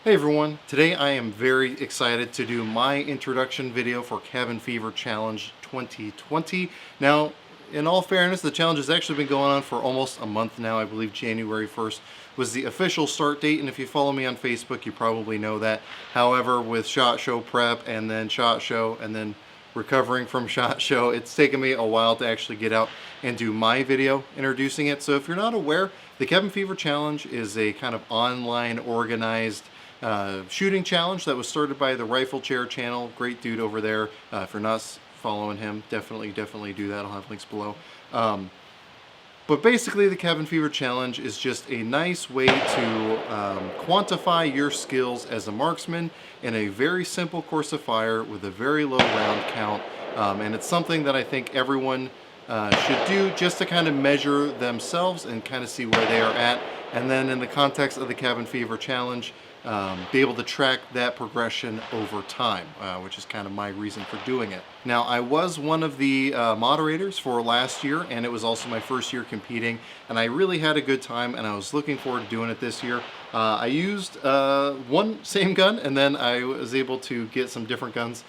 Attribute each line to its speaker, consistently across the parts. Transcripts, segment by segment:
Speaker 1: Hey everyone, today I am very excited to do my introduction video for Cabin Fever Challenge 2020. Now, in all fairness, the challenge has actually been going on for almost a month now. I believe January 1st was the official start date, and if you follow me on Facebook, you probably know that. However, with SHOT Show prep and then SHOT Show and then recovering from SHOT Show, it's taken me a while to actually get out and do my video introducing it. So if you're not aware, the Cabin Fever Challenge is a kind of online organized shooting challenge that was started by the Rifle Chair channel. Great dude over there. If you're not following him, definitely do that. I'll have links below. But basically the Cabin Fever Challenge is just a nice way to quantify your skills as a marksman in a very simple course of fire with a very low round count. And it's something that I think everyone should do just to kind of measure themselves and kind of see where they are at. And then in the context of the Cabin Fever Challenge, be able to track that progression over time, which is kind of my reason for doing it. Now, I was one of the moderators for last year, and it was also my first year competing, and I really had a good time, and I was looking forward to doing it this year. I used one same gun, and then I was able to get some different guns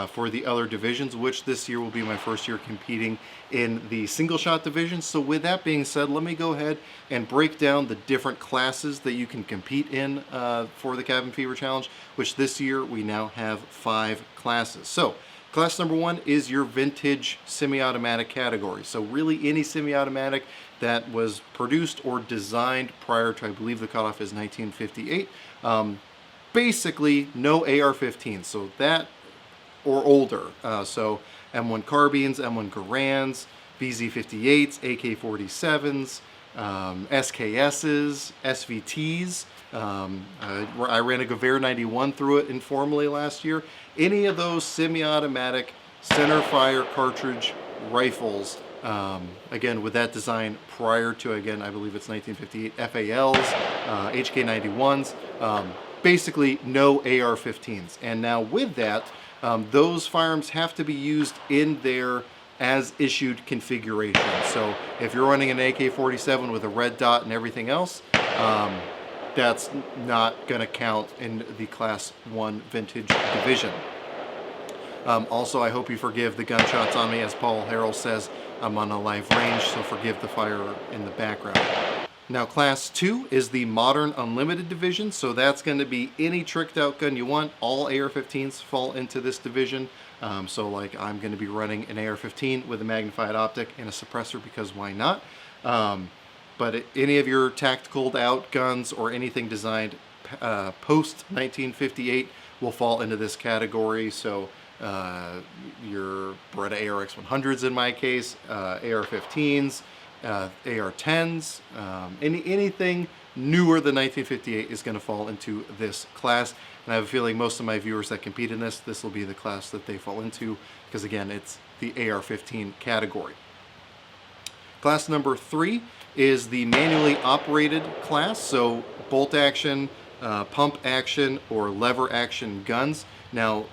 Speaker 1: for the other divisions, which this year will be my first year competing in the single shot division. So with that being said, let me go ahead and break down the different classes that you can compete in for the Cabin Fever Challenge, which this year we now have 5 classes. So class number 1 is your vintage semi-automatic category. So really any semi-automatic that was produced or designed prior to, I believe the cutoff is 1958. Basically no AR-15, so that or older. So M1 carbines, M1 Garands, VZ58s, AK-47s, SKSs, SVTs. I ran a Gewehr 91 through it informally last year. Any of those semi-automatic center fire cartridge rifles, again with that design prior to, again, I believe it's 1958, FALs, HK91s, basically no AR-15s. And now with that, those firearms have to be used in their as issued configuration. So if you're running an AK-47 with a red dot and everything else, that's not going to count in the Class 1 Vintage Division. Also, I hope you forgive the gunshots on me. As Paul Harrell says, I'm on a live range, so forgive the fire in the background. Now, Class 2 is the Modern Unlimited Division, so that's going to be any tricked out gun you want. All AR-15s fall into this division. So like I'm going to be running an AR-15 with a magnified optic and a suppressor because why not? But any of your tactical out guns or anything designed post 1958 will fall into this category. So your Beretta ARX-100s in my case, AR-15s, AR-10s, anything newer than 1958 is going to fall into this class. And I have a feeling most of my viewers that compete in this will be the class that they fall into, because again, it's the AR-15 category. Class number 3 is the manually operated class, so bolt action, pump action, or lever action guns. Now,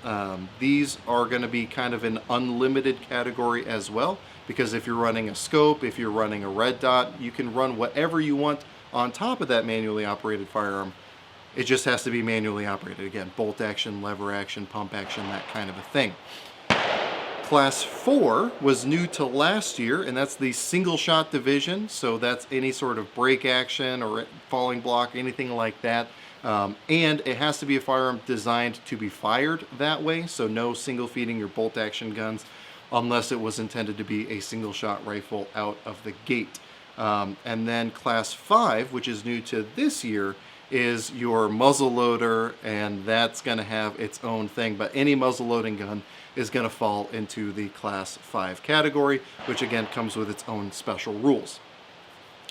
Speaker 1: these are going to be kind of an unlimited category as well, because if you're running a scope, if you're running a red dot, you can run whatever you want on top of that manually operated firearm. It just has to be manually operated. Again, bolt action, lever action, pump action, that kind of a thing. Class 4 was new to last year, and that's the single shot division. So that's any sort of break action or falling block, anything like that. And it has to be a firearm designed to be fired that way. So no single feeding your bolt action guns unless it was intended to be a single shot rifle out of the gate. And then Class 5, which is new to this year, is your muzzle loader, and that's going to have its own thing. But any muzzle loading gun is going to fall into the Class 5 category, which again comes with its own special rules.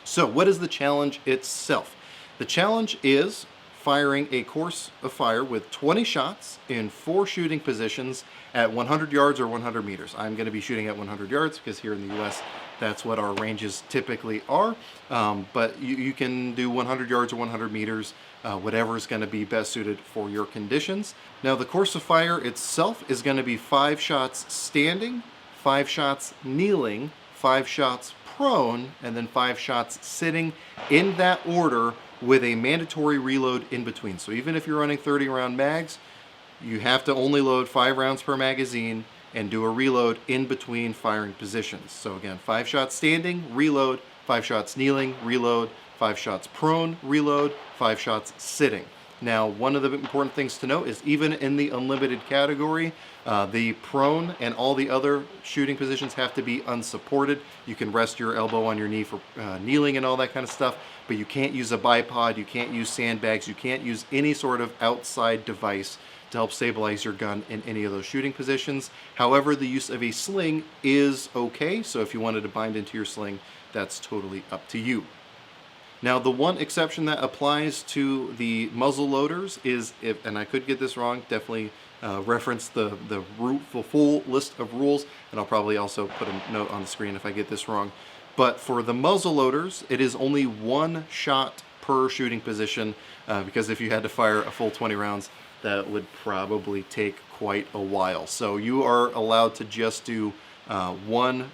Speaker 1: So what is the challenge itself? The challenge is firing a course of fire with 20 shots in 4 shooting positions at 100 yards or 100 meters. I'm going to be shooting at 100 yards because here in the US that's what our ranges typically are. But you can do 100 yards or 100 meters, whatever is going to be best suited for your conditions. Now the course of fire itself is going to be 5 shots standing, 5 shots kneeling, 5 shots prone, and then 5 shots sitting, in that order, with a mandatory reload in between. So even if you're running 30 round mags, you have to only load 5 rounds per magazine and do a reload in between firing positions. So again, 5 shots standing, reload, 5 shots kneeling, reload, 5 shots prone, reload, 5 shots sitting. Now, one of the important things to note is even in the unlimited category, the prone and all the other shooting positions have to be unsupported. You can rest your elbow on your knee for kneeling and all that kind of stuff, but you can't use a bipod, you can't use sandbags, you can't use any sort of outside device to help stabilize your gun in any of those shooting positions. However, the use of a sling is okay, so if you wanted to bind into your sling, that's totally up to you. Now, the one exception that applies to the muzzle loaders is, if, and I could get this wrong, definitely reference the full list of rules, and I'll probably also put a note on the screen if I get this wrong. But for the muzzle loaders, it is only 1 shot per shooting position, because if you had to fire a full 20 rounds, that would probably take quite a while. So you are allowed to just do 1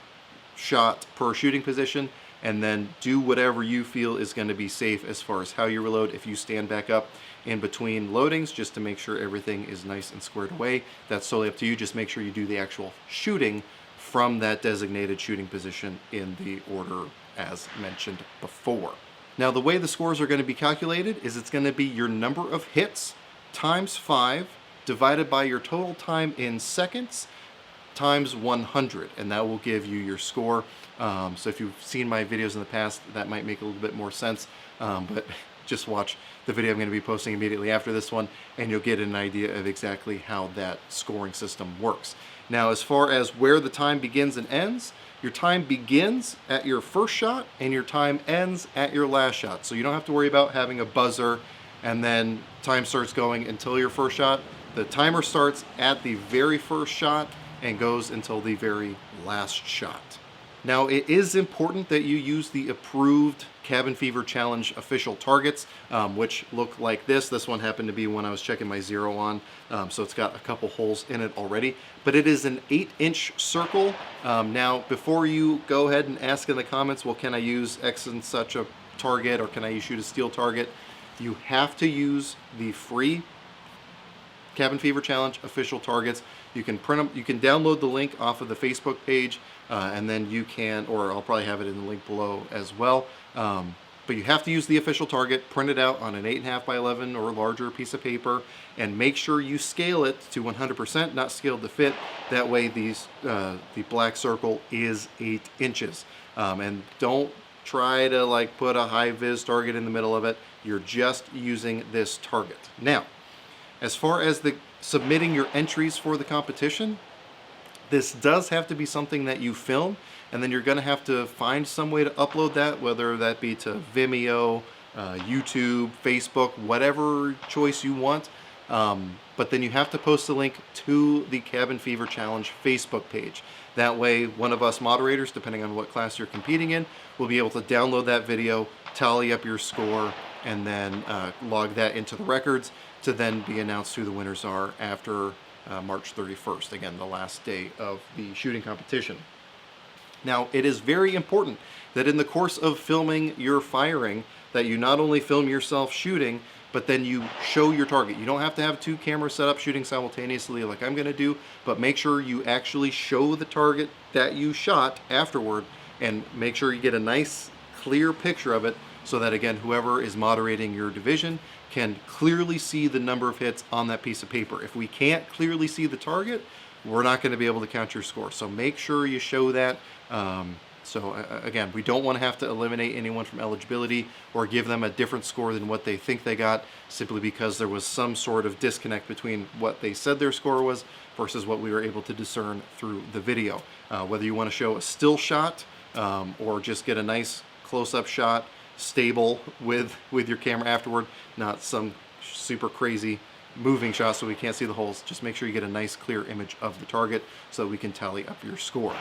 Speaker 1: shot per shooting position, and then do whatever you feel is going to be safe as far as how you reload. If you stand back up in between loadings just to make sure everything is nice and squared away, that's totally up to you. Just make sure you do the actual shooting from that designated shooting position in the order as mentioned before. Now, the way the scores are going to be calculated is it's going to be your number of hits times 5 divided by your total time in seconds times 100, and that will give you your score. So if you've seen my videos in the past, that might make a little bit more sense, but just watch the video I'm going to be posting immediately after this one, and you'll get an idea of exactly how that scoring system works. Now, as far as where the time begins and ends, your time begins at your first shot and your time ends at your last shot. So you don't have to worry about having a buzzer and then time starts going until your first shot. The timer starts at the very first shot and goes until the very last shot. Now, it is important that you use the approved Cabin Fever Challenge official targets, which look like this. This one happened to be when I was checking my zero on, so it's got a couple holes in it already. But it is an 8-inch circle. Now, before you go ahead and ask in the comments, well, can I use X and such a target, or can I shoot a steel target? You have to use the free Cabin Fever Challenge official targets. You can print them, you can download the link off of the Facebook page, and then you can, or I'll probably have it in the link below as well. But you have to use the official target, print it out on an 8.5 by 11 or larger piece of paper, and make sure you scale it to 100%, not scaled to fit. That way the black circle is 8 inches. And don't try to like put a high vis target in the middle of it. You're just using this target. Now, as far as the submitting your entries for the competition, this does have to be something that you film, and then you're going to have to find some way to upload that, whether that be to Vimeo, YouTube, Facebook, whatever choice you want. But then you have to post a link to the Cabin Fever Challenge Facebook page. That way, one of us moderators, depending on what class you're competing in, will be able to download that video, tally up your score, and then log that into the records to then be announced who the winners are after March 31st, again, the last day of the shooting competition. Now, it is very important that in the course of filming your firing, that you not only film yourself shooting, but then you show your target. You don't have to have 2 cameras set up shooting simultaneously like I'm gonna do, but make sure you actually show the target that you shot afterward, and make sure you get a nice, clear picture of it, so that, again, whoever is moderating your division can clearly see the number of hits on that piece of paper. If we can't clearly see the target, we're not going to be able to count your score. So make sure you show that. Again, we don't want to have to eliminate anyone from eligibility or give them a different score than what they think they got, simply because there was some sort of disconnect between what they said their score was versus what we were able to discern through the video. Whether you want to show a still shot or just get a nice close-up shot, stable with your camera afterward, not some super crazy moving shot so we can't see the holes. Just make sure you get a nice clear image of the target so that we can tally up your score.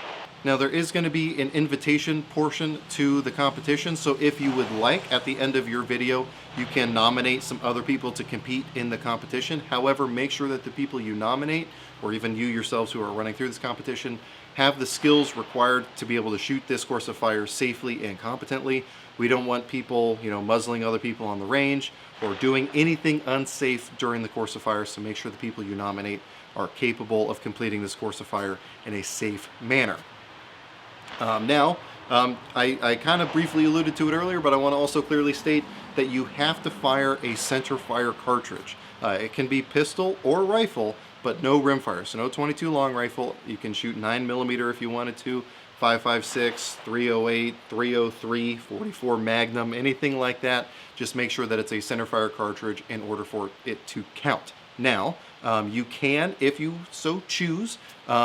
Speaker 1: Now, there is going to be an invitation portion to the competition, so if you would like, at the end of your video, you can nominate some other people to compete in the competition. However, make sure that the people you nominate, or even you yourselves who are running through this competition, have the skills required to be able to shoot this course of fire safely and competently. We don't want people, muzzling other people on the range or doing anything unsafe during the course of fire. So make sure the people you nominate are capable of completing this course of fire in a safe manner. I kind of briefly alluded to it earlier, but I want to also clearly state that you have to fire a center fire cartridge. It can be pistol or rifle, but no rimfire. So no 22 long rifle. You can shoot 9mm if you wanted to, 5.56, 308, 303, 44 Magnum, anything like that. Just make sure that it's a center fire cartridge in order for it to count. Now, you can, if you so choose,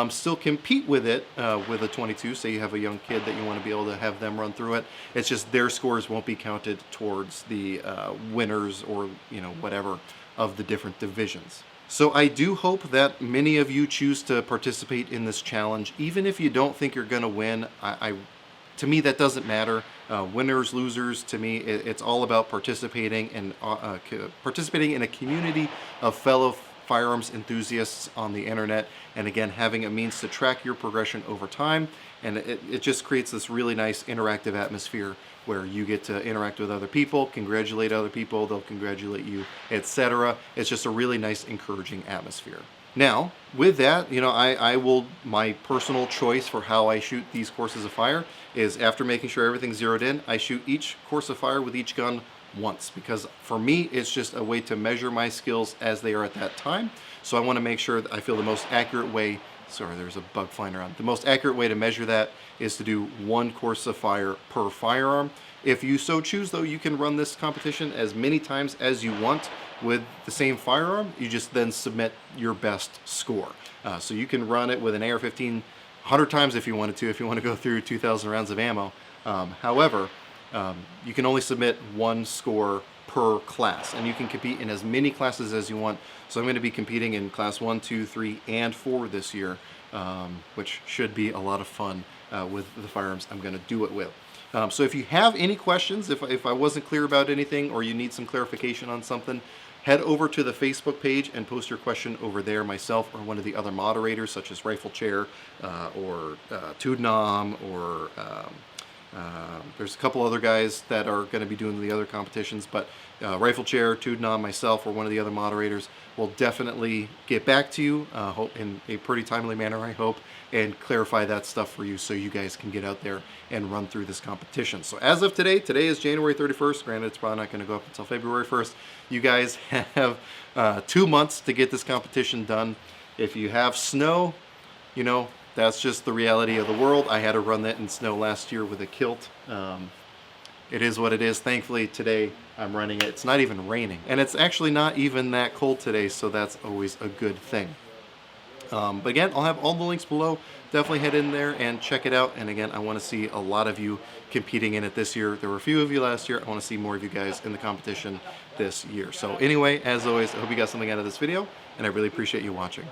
Speaker 1: still compete with it with a 22. Say you have a young kid that you want to be able to have them run through it. It's just their scores won't be counted towards the winners or whatever of the different divisions. So I do hope that many of you choose to participate in this challenge, even if you don't think you're going to win. To me, that doesn't matter. Winners, losers, to me, it's all about participating in a community of fellow firearms enthusiasts on the internet, and again, having a means to track your progression over time. And it just creates this really nice interactive atmosphere where you get to interact with other people, congratulate other people, they'll congratulate you, etc. It's just a really nice, encouraging atmosphere. Now, with that, my personal choice for how I shoot these courses of fire is, after making sure everything's zeroed in, I shoot each course of fire with each gun once, because for me, it's just a way to measure my skills as they are at that time. So I want to make sure that I feel the most accurate way, sorry, there's a bug flying around. The most accurate way to measure that is to do one course of fire per firearm. If you so choose, though, you can run this competition as many times as you want with the same firearm. You just then submit your best score. So you can run it with an AR-15 100 times if you wanted to, if you want to go through 2,000 rounds of ammo. However, you can only submit one score per class, and you can compete in as many classes as you want. So I'm going to be competing in class 1, 2, 3, and 4 this year, which should be a lot of fun with the firearms I'm going to do it with. So if you have any questions, if I wasn't clear about anything, or you need some clarification on something, head over to the Facebook page and post your question over there. Myself or one of the other moderators, such as Rifle Chair or Tudnam, or there's a couple other guys that are going to be doing the other competitions, but Rifle Chair, Tudnam, myself, or one of the other moderators will definitely get back to you in a pretty timely manner, I hope, and clarify that stuff for you so you guys can get out there and run through this competition. So as of today is January 31st. Granted, it's probably not going to go up until February 1st. You guys have 2 months to get this competition done. If you have snow, that's just the reality of the world. I had to run that in snow last year with a kilt. It is what it is. Thankfully, today I'm running it. It's not even raining, and it's actually not even that cold today, so that's always a good thing. But again, I'll have all the links below. Definitely head in there and check it out. And again, I want to see a lot of you competing in it this year. There were a few of you last year. I want to see more of you guys in the competition this year. So anyway, as always, I hope you got something out of this video, and I really appreciate you watching.